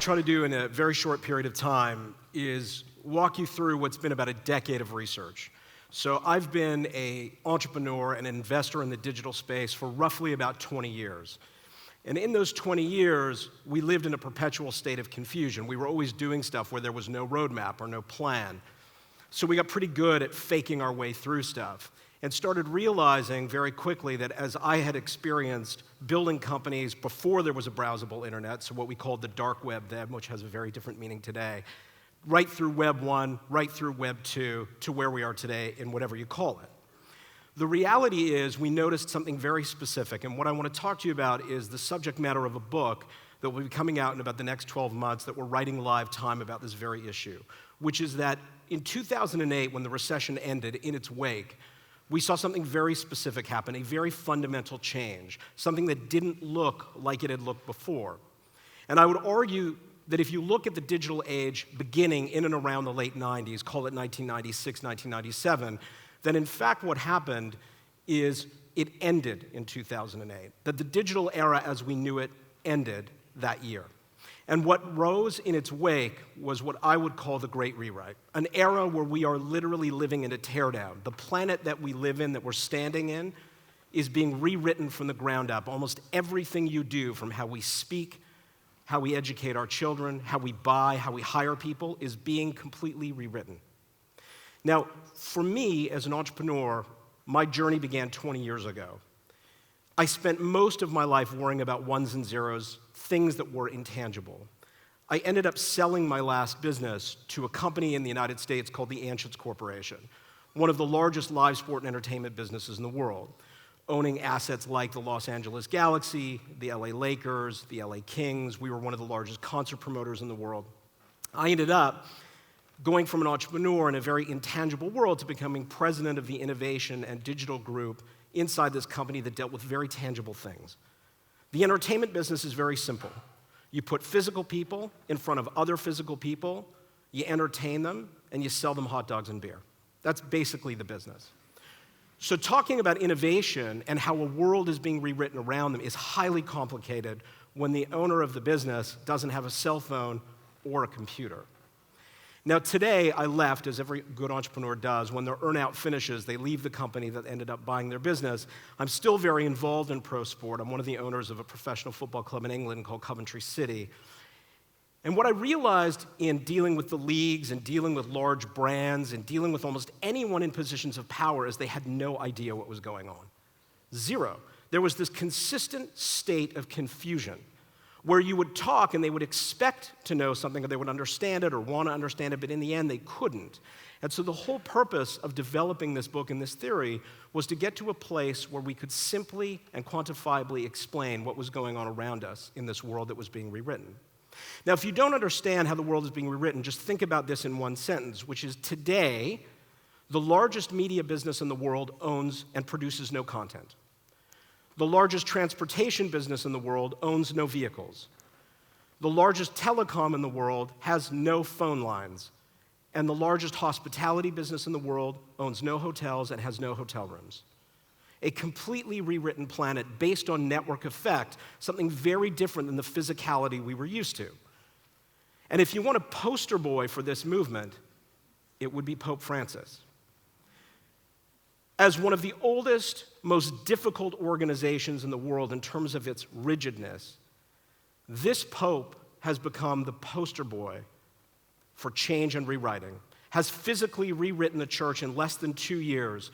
to try to do in a very short period of time is walk you through what's been about a decade of research. So I've been an entrepreneur and an investor in the digital space for roughly about 20 years. And in those 20 years, we lived in a perpetual state of confusion. We were always doing stuff where there was no roadmap or no plan. So we got pretty good at faking our way through stuff and started realizing very quickly that as I had experienced building companies before there was a browsable internet, so what we called the dark web then, which has a very different meaning today, right through Web 1, right through Web 2, to where we are today in whatever you call it. The reality is we noticed something very specific, and what I want to talk to you about is the subject matter of a book that will be coming out in about the next 12 months that we're writing live time about this very issue, which is that in 2008, when the recession ended in its wake, we saw something very specific happen, a very fundamental change, something that didn't look like it had looked before. And I would argue that if you look at the digital age beginning in and around the late 90s, call it 1996, 1997, then in fact what happened is it ended in 2008, that the digital era as we knew it ended that year. And what rose in its wake was what I would call the Great Rewrite, an era where we are literally living in a teardown. The planet that we live in, that we're standing in, is being rewritten from the ground up. Almost everything you do, from how we speak, how we educate our children, how we buy, how we hire people, is being completely rewritten. Now, for me as an entrepreneur, my journey began 20 years ago. I spent most of my life worrying about ones and zeros, things that were intangible. I ended up selling my last business to a company in the United States called the Anschutz Corporation, one of the largest live sport and entertainment businesses in the world, owning assets like the Los Angeles Galaxy, the LA Lakers, the LA Kings. We were one of the largest concert promoters in the world. I ended up going from an entrepreneur in a very intangible world to becoming president of the innovation and digital group inside this company that dealt with very tangible things. The entertainment business is very simple. You put physical people in front of other physical people, you entertain them, and you sell them hot dogs and beer. That's basically the business. So talking about innovation and how a world is being rewritten around them is highly complicated when the owner of the business doesn't have a cell phone or a computer. Now today, I left, as every good entrepreneur does, when their earnout finishes, they leave the company that ended up buying their business. I'm still very involved in pro sport. I'm one of the owners of a professional football club in England called Coventry City. And what I realized in dealing with the leagues and dealing with large brands and dealing with almost anyone in positions of power is they had no idea what was going on. Zero. There was this consistent state of confusion where you would talk and they would expect to know something or they would understand it or want to understand it, but in the end they couldn't. And so the whole purpose of developing this book and this theory was to get to a place where we could simply and quantifiably explain what was going on around us in this world that was being rewritten. Now, if you don't understand how the world is being rewritten, just think about this in one sentence, which is today, the largest media business in the world owns and produces no content. The largest transportation business in the world owns no vehicles. The largest telecom in the world has no phone lines. And the largest hospitality business in the world owns no hotels and has no hotel rooms. A completely rewritten planet based on network effect, something very different than the physicality we were used to. And if you want a poster boy for this movement, it would be Pope Francis. As one of the oldest, most difficult organizations in the world in terms of its rigidness, this Pope has become the poster boy for change and rewriting, has physically rewritten the church in less than 2 years.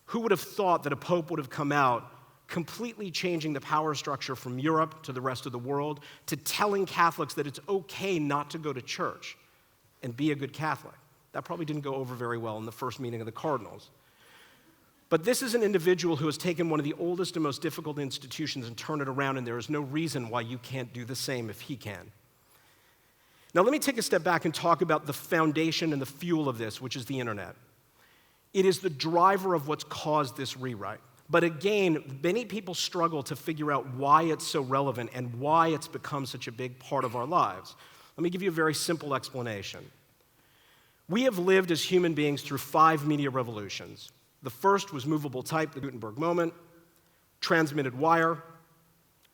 Who would have thought that a Pope would have come out completely changing the power structure from Europe to the rest of the world, to telling Catholics that it's okay not to go to church and be a good Catholic? That probably didn't go over very well in the first meeting of the cardinals. But this is an individual who has taken one of the oldest and most difficult institutions and turned it around, and there is no reason why you can't do the same if he can. Now let me take a step back and talk about the foundation and the fuel of this, which is the internet. It is the driver of what's caused this rewrite. But again, many people struggle to figure out why it's so relevant and why it's become such a big part of our lives. Let me give you a very simple explanation. We have lived as human beings through 5 media revolutions. The first was movable type, the Gutenberg moment, transmitted wire,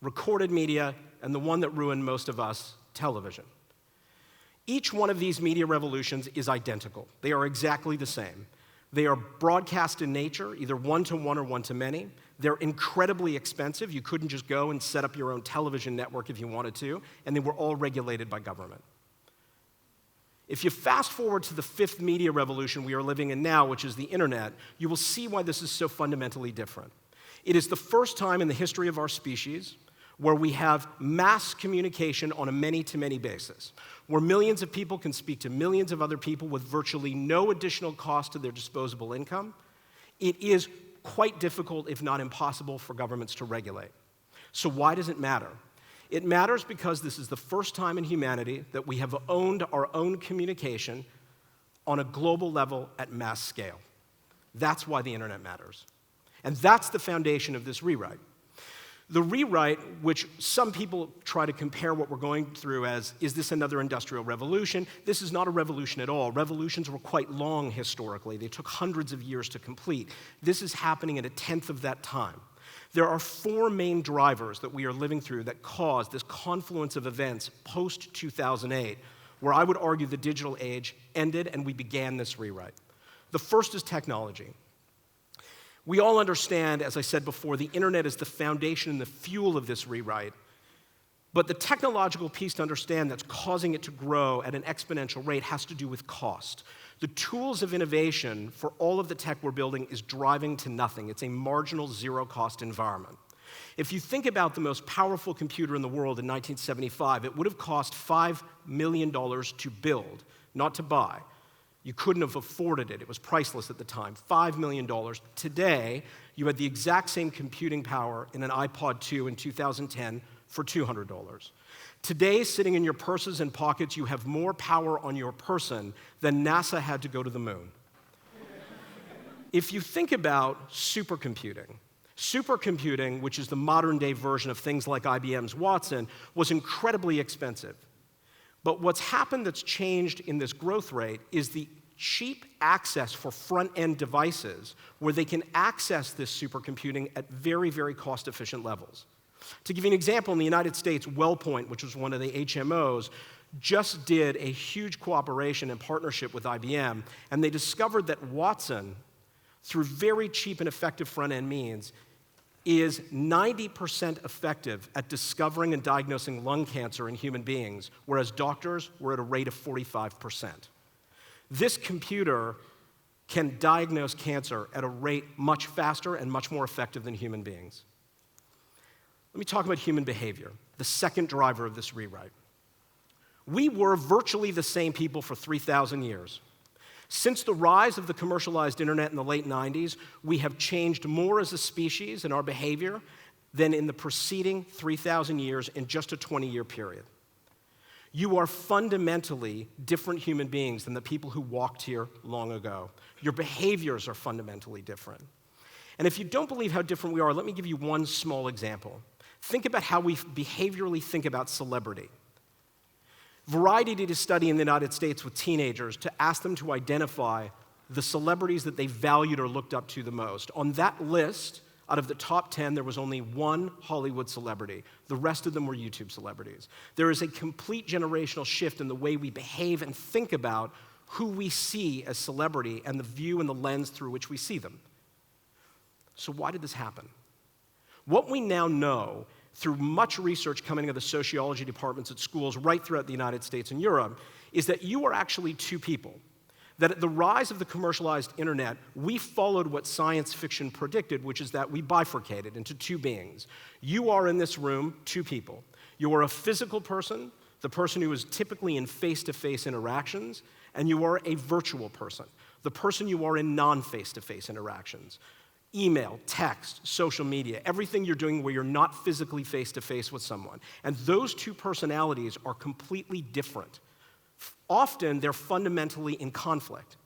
recorded media, and the one that ruined most of us, television. Each one of these media revolutions is identical. They are exactly the same. They are broadcast in nature, either one-to-one or one-to-many. They're incredibly expensive. You couldn't just go and set up your own television network if you wanted to, and they were all regulated by government. If you fast forward to the fifth media revolution we are living in now, which is the internet, you will see why this is so fundamentally different. It is the first time in the history of our species where we have mass communication on a many-to-many basis, where millions of people can speak to millions of other people with virtually no additional cost to their disposable income. It is quite difficult, if not impossible, for governments to regulate. So why does it matter? It matters because this is the first time in humanity that we have owned our own communication on a global level at mass scale. That's why the internet matters. And that's the foundation of this rewrite. The rewrite, which some people try to compare what we're going through as, is this another industrial revolution? This is not a revolution at all. Revolutions were quite long historically. They took hundreds of years to complete. This is happening in a tenth of that time. There are four main drivers that we are living through that cause this confluence of events post-2008, where I would argue the digital age ended and we began this rewrite. The first is technology. We all understand, as I said before, the internet is the foundation and the fuel of this rewrite. But the technological piece to understand that's causing it to grow at an exponential rate has to do with cost. The tools of innovation for all of the tech we're building is driving to nothing. It's a marginal zero-cost environment. If you think about the most powerful computer in the world in 1975, it would have cost $5 million to build, not to buy. You couldn't have afforded it. It was priceless at the time. $5 million. Today, you had the exact same computing power in an iPod 2 in 2010 for $200. Today, sitting in your purses and pockets, you have more power on your person than NASA had to go to the moon. If you think about supercomputing, which is the modern-day version of things like IBM's Watson, was incredibly expensive. But what's happened that's changed in this growth rate is the cheap access for front-end devices where they can access this supercomputing at very, very cost-efficient levels. To give you an example, in the United States, WellPoint, which was one of the HMOs, just did a huge cooperation and partnership with IBM, and they discovered that Watson, through very cheap and effective front-end means, is 90% effective at discovering and diagnosing lung cancer in human beings, whereas doctors were at a rate of 45%. This computer can diagnose cancer at a rate much faster and much more effective than human beings. Let me talk about human behavior, the second driver of this rewrite. We were virtually the same people for 3,000 years. Since the rise of the commercialized internet in the late 90s, we have changed more as a species in our behavior than in the preceding 3,000 years in just a 20-year period. You are fundamentally different human beings than the people who walked here long ago. Your behaviors are fundamentally different. And if you don't believe how different we are, let me give you one small example. Think about how we behaviorally think about celebrity. Variety did a study in the United States with teenagers to ask them to identify the celebrities that they valued or looked up to the most. On that list, out of the top 10, there was only one Hollywood celebrity. The rest of them were YouTube celebrities. There is a complete generational shift in the way we behave and think about who we see as celebrity and the view and the lens through which we see them. So why did this happen? What we now know through much research coming out of the sociology departments at schools right throughout the United States and Europe is that you are actually two people. That at the rise of the commercialized internet, we followed what science fiction predicted, which is that we bifurcated into two beings. You are in this room, two people. You are a physical person, the person who is typically in face-to-face interactions, and you are a virtual person, the person you are in non-face-to-face interactions. Email, text, social media, everything you're doing where you're not physically face-to-face with someone. And those two personalities are completely different. Often, they're fundamentally in conflict.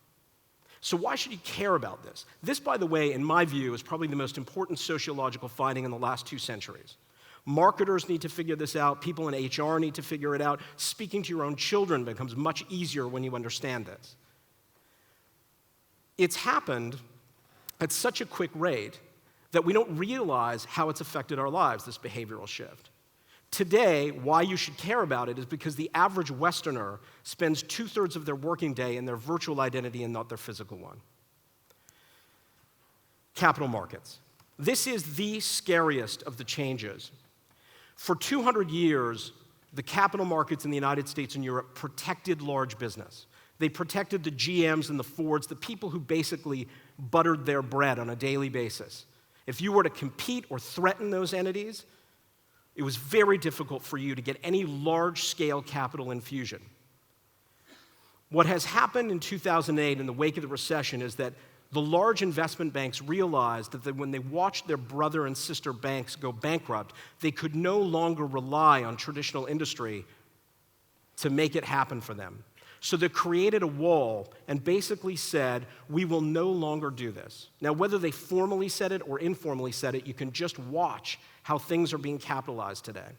So why should you care about this? This, by the way, in my view, is probably the most important sociological finding in the last 2 centuries. Marketers need to figure this out. People in HR need to figure it out. Speaking to your own children becomes much easier when you understand this. It's happened at such a quick rate that we don't realize how it's affected our lives, this behavioral shift. Today, why you should care about it is because the average Westerner spends 2/3 of their working day in their virtual identity and not their physical one. Capital markets. This is the scariest of the changes. For 200 years, the capital markets in the United States and Europe protected large business. They protected the GMs and the Fords, the people who basically buttered their bread on a daily basis. If you were to compete or threaten those entities, it was very difficult for you to get any large-scale capital infusion. What has happened in 2008 in the wake of the recession is that the large investment banks realized that when they watched their brother and sister banks go bankrupt, they could no longer rely on traditional industry to make it happen for them. So they created a wall and basically said, we will no longer do this. Now, whether they formally said it or informally said it, you can just watch how things are being capitalized today.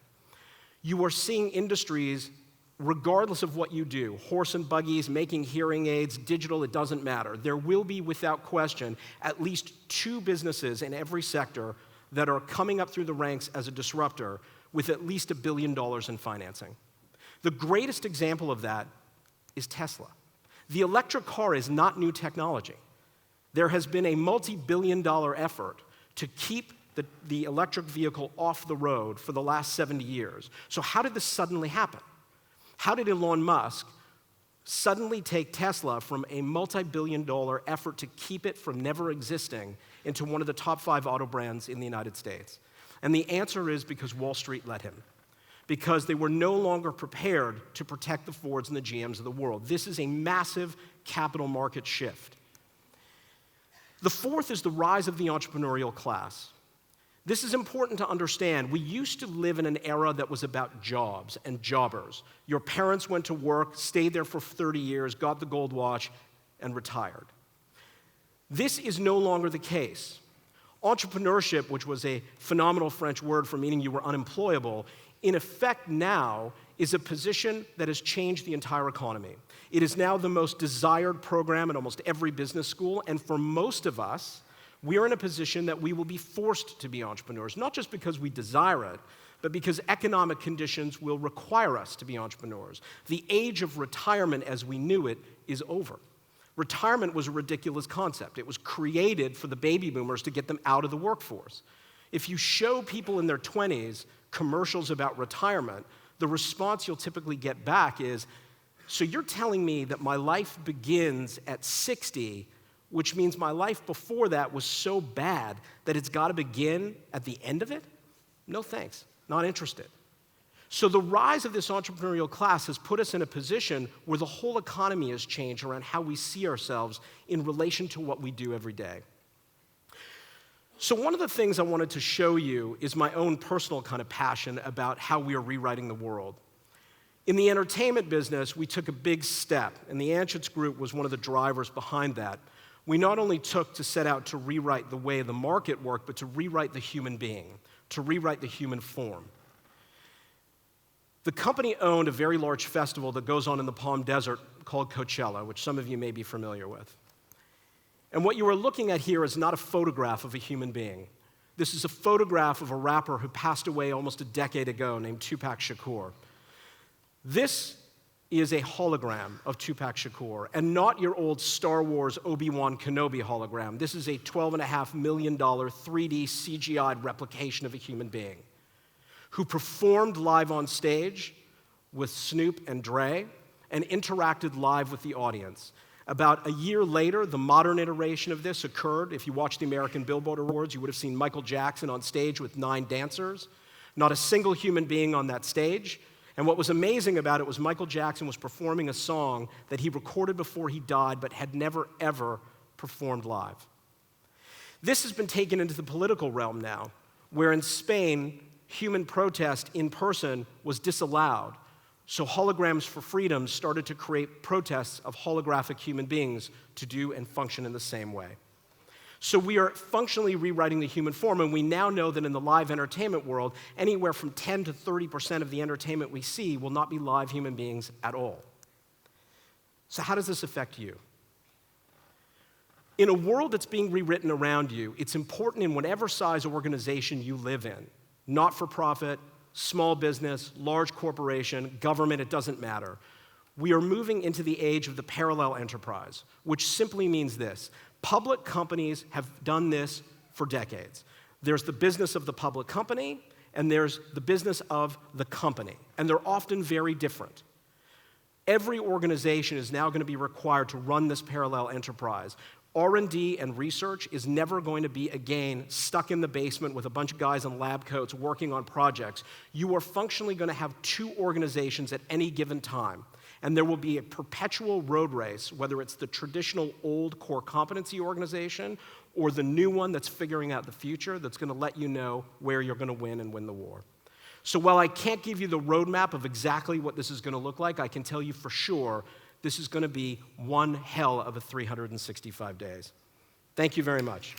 You are seeing industries, regardless of what you do, horse and buggies, making hearing aids, digital, it doesn't matter. There will be, without question, at least 2 businesses in every sector that are coming up through the ranks as a disruptor with at least $1 billion in financing. The greatest example of that is Tesla. The electric car is not new technology. There has been a multi-billion-dollar effort to keep the electric vehicle off the road for the last 70 years. So how did this suddenly happen? How did Elon Musk suddenly take Tesla from a multi-billion-dollar effort to keep it from never existing into one of the top 5 auto brands in the United States? And the answer is because Wall Street let him. Because they were no longer prepared to protect the Fords and the GMs of the world. This is a massive capital market shift. The fourth is the rise of the entrepreneurial class. This is important to understand. We used to live in an era that was about jobs and jobbers. Your parents went to work, stayed there for 30 years, got the gold watch, and retired. This is no longer the case. Entrepreneurship, which was a phenomenal French word for meaning you were unemployable, in effect now is a position that has changed the entire economy. It is now the most desired program in almost every business school, and for most of us, we are in a position that we will be forced to be entrepreneurs, not just because we desire it, but because economic conditions will require us to be entrepreneurs. The age of retirement as we knew it is over. Retirement was a ridiculous concept. It was created for the baby boomers to get them out of the workforce. If you show people in their 20s commercials about retirement, the response you'll typically get back is, so you're telling me that my life begins at 60, which means my life before that was so bad that it's got to begin at the end of it? No thanks, not interested. So the rise of this entrepreneurial class has put us in a position where the whole economy has changed around how we see ourselves in relation to what we do every day. So one of the things I wanted to show you is my own personal kind of passion about how we are rewriting the world. In the entertainment business, we took a big step, and the Anschutz Group was one of the drivers behind that. We not only took to set out to rewrite the way the market worked, but to rewrite the human being, to rewrite the human form. The company owned a very large festival that goes on in the Palm Desert called Coachella, which some of you may be familiar with. And what you are looking at here is not a photograph of a human being. This is a photograph of a rapper who passed away almost a decade ago named Tupac Shakur. This is a hologram of Tupac Shakur, and not your old Star Wars Obi-Wan Kenobi hologram. This is a $12.5 million 3D CGI'd replication of a human being who performed live on stage with Snoop and Dre and interacted live with the audience. About a year later, the modern iteration of this occurred. If you watch the American Billboard Awards, you would have seen Michael Jackson on stage with 9 dancers. Not a single human being on that stage. And what was amazing about it was Michael Jackson was performing a song that he recorded before he died but had never, ever performed live. This has been taken into the political realm now, where in Spain, human protest in person was disallowed. So Holograms for Freedom started to create protests of holographic human beings to do and function in the same way. So we are functionally rewriting the human form, and we now know that in the live entertainment world, anywhere from 10 to 30% of the entertainment we see will not be live human beings at all. So how does this affect you? In a world that's being rewritten around you, it's important in whatever size organization you live in, not-for-profit, small business, large corporation, government, it doesn't matter. We are moving into the age of the parallel enterprise, which simply means this. Public companies have done this for decades. There's the business of the public company, and there's the business of the company, and they're often very different. Every organization is now going to be required to run this parallel enterprise. R&D and research is never going to be, again, stuck in the basement with a bunch of guys in lab coats working on projects. You are functionally going to have two organizations at any given time. And there will be a perpetual road race, whether it's the traditional old core competency organization or the new one that's figuring out the future that's going to let you know where you're going to win and win the war. So while I can't give you the roadmap of exactly what this is going to look like, I can tell you for sure this is going to be one hell of a 365 days. Thank you very much.